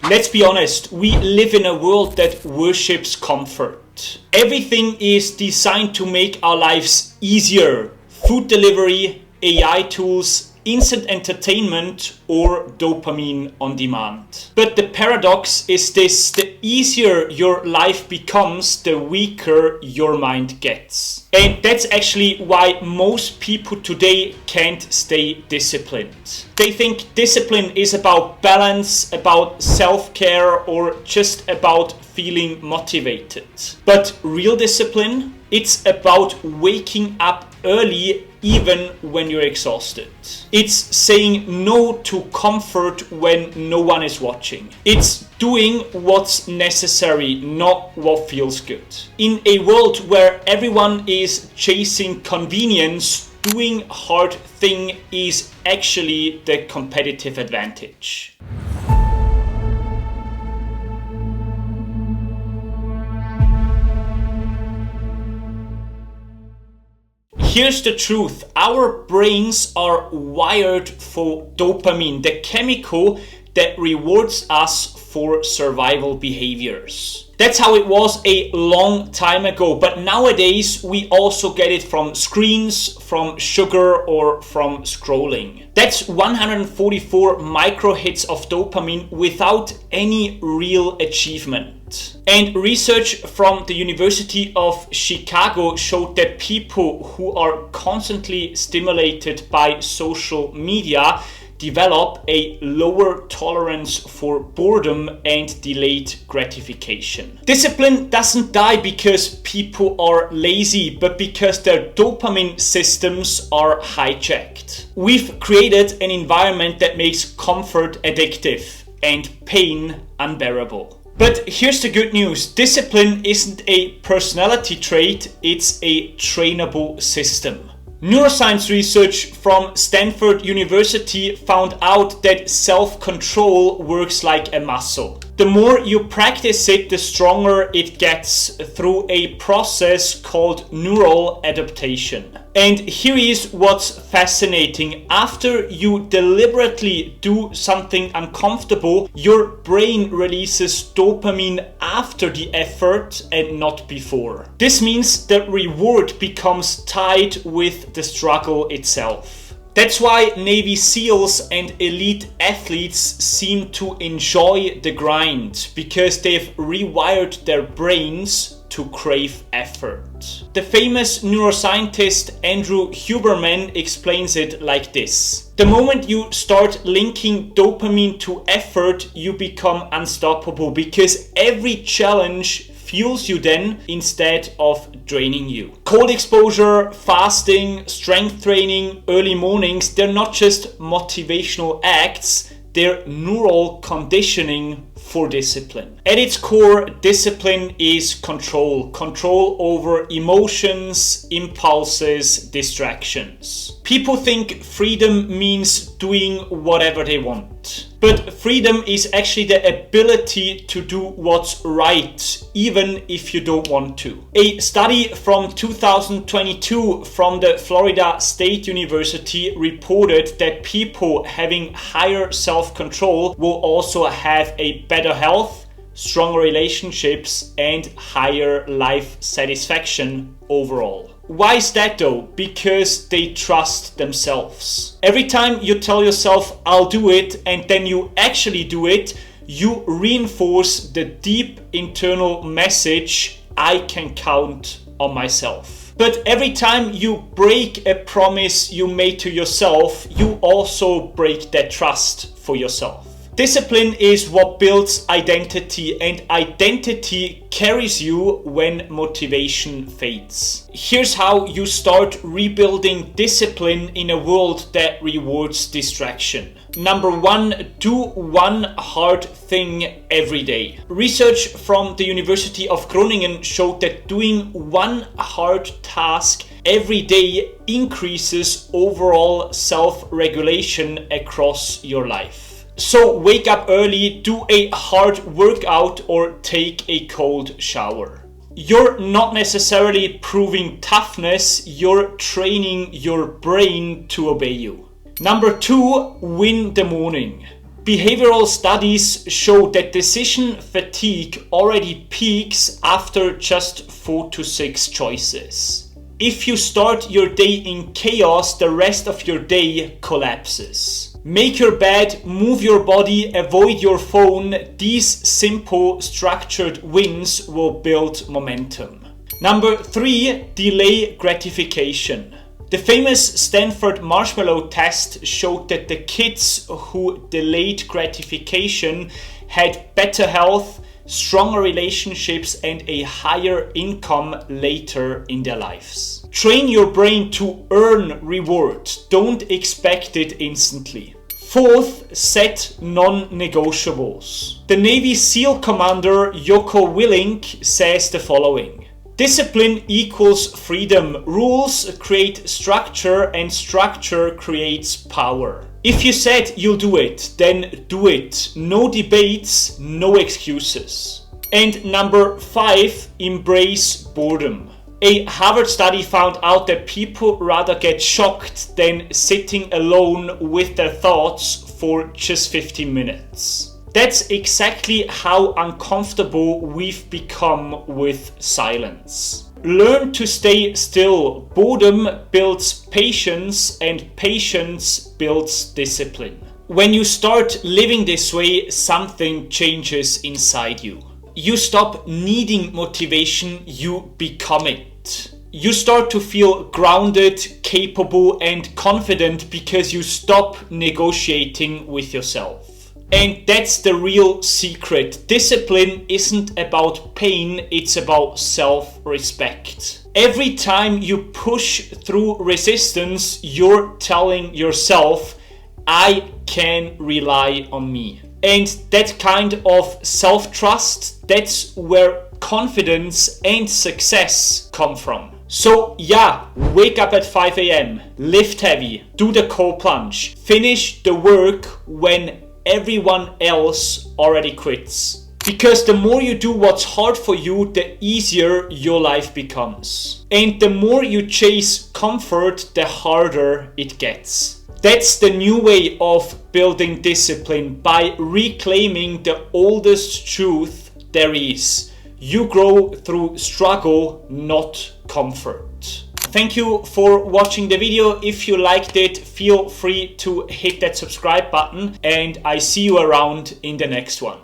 Let's be honest, we live in a world that worships comfort. Everything is designed to make our lives easier. Food delivery, AI tools, instant entertainment, or dopamine on demand. But the paradox is this: the easier your life becomes, the weaker your mind gets. And that's actually why most people today can't stay disciplined. They think discipline is about balance, about self-care, or just about feeling motivated. But real discipline, it's about waking up early even when you're exhausted. It's saying no to comfort when no one is watching. It's doing what's necessary, not what feels good. In a world where everyone is chasing convenience, doing hard thing is actually the competitive advantage. Here's the truth: our brains are wired for dopamine, the chemical that rewards us for survival behaviors. That's how it was a long time ago, but nowadays we also get it from screens, from sugar, or from scrolling. That's 144 micro hits of dopamine without any real achievement. And research from the University of Chicago showed that people who are constantly stimulated by social media develop a lower tolerance for boredom and delayed gratification. Discipline doesn't die because people are lazy, but because their dopamine systems are hijacked. We've created an environment that makes comfort addictive and pain unbearable. But here's the good news: discipline isn't a personality trait, it's a trainable system. Neuroscience research from Stanford University found out that self-control works like a muscle. The more you practice it, the stronger it gets through a process called neural adaptation. And here is what's fascinating. After you deliberately do something uncomfortable, your brain releases dopamine after the effort and not before. This means the reward becomes tied with the struggle itself. That's why Navy SEALs and elite athletes seem to enjoy the grind, because they've rewired their brains to crave effort. The famous neuroscientist Andrew Huberman explains it like this: the moment you start linking dopamine to effort, you become unstoppable, because every challenge fuels you then instead of draining you. Cold exposure, fasting, strength training, early mornings, they're not just motivational acts, they're neural conditioning for discipline. At its core, discipline is control. Control over emotions, impulses, distractions. People think freedom means doing whatever they want. But freedom is actually the ability to do what's right, even if you don't want to. A study from 2022 from the Florida State University reported that people having higher self-control will also have a better health, stronger relationships, and higher life satisfaction overall. Why is that though? Because they trust themselves. Every time you tell yourself, I'll do it, and then you actually do it, you reinforce the deep internal message, I can count on myself. But every time you break a promise you made to yourself, you also break that trust for yourself. Discipline is what builds identity, and identity carries you when motivation fades. Here's how you start rebuilding discipline in a world that rewards distraction. Number 1, do one hard thing every day. Research from the University of Groningen showed that doing one hard task every day increases overall self-regulation across your life. So wake up early, do a hard workout, or take a cold shower. You're not necessarily proving toughness, you're training your brain to obey you. Number 2, win the morning. Behavioral studies show that decision fatigue already peaks after just 4 to 6 choices. If you start your day in chaos, the rest of your day collapses. Make your bed, move your body, avoid your phone. These simple, structured wins will build momentum. Number 3, delay gratification. The famous Stanford marshmallow test showed that the kids who delayed gratification had better health, stronger relationships, and a higher income later in their lives. Train your brain to earn reward. Don't expect it instantly. 4th, set non-negotiables. The Navy SEAL commander Jocko Willink says the following: discipline equals freedom. Rules create structure, and structure creates power. If you said you'll do it, then do it. No debates, no excuses. And number 5, embrace boredom. A Harvard study found out that people rather get shocked than sitting alone with their thoughts for just 15 minutes. That's exactly how uncomfortable we've become with silence. Learn to stay still. Boredom builds patience, and patience builds discipline. When you start living this way, something changes inside you. You stop needing motivation, you become it. You start to feel grounded, capable, and confident because you stop negotiating with yourself. And that's the real secret. Discipline isn't about pain, it's about self-respect. Every time you push through resistance, you're telling yourself, I can rely on me. And that kind of self-trust, that's where confidence and success come from. So yeah, wake up at 5 a.m, lift heavy, do the cold plunge, finish the work when everyone else already quits. Because the more you do what's hard for you, the easier your life becomes. And the more you chase comfort, the harder it gets. That's the new way of building discipline, by reclaiming the oldest truth there is. You grow through struggle, not comfort. Thank you for watching the video. If you liked it, feel free to hit that subscribe button, and I see you around in the next one.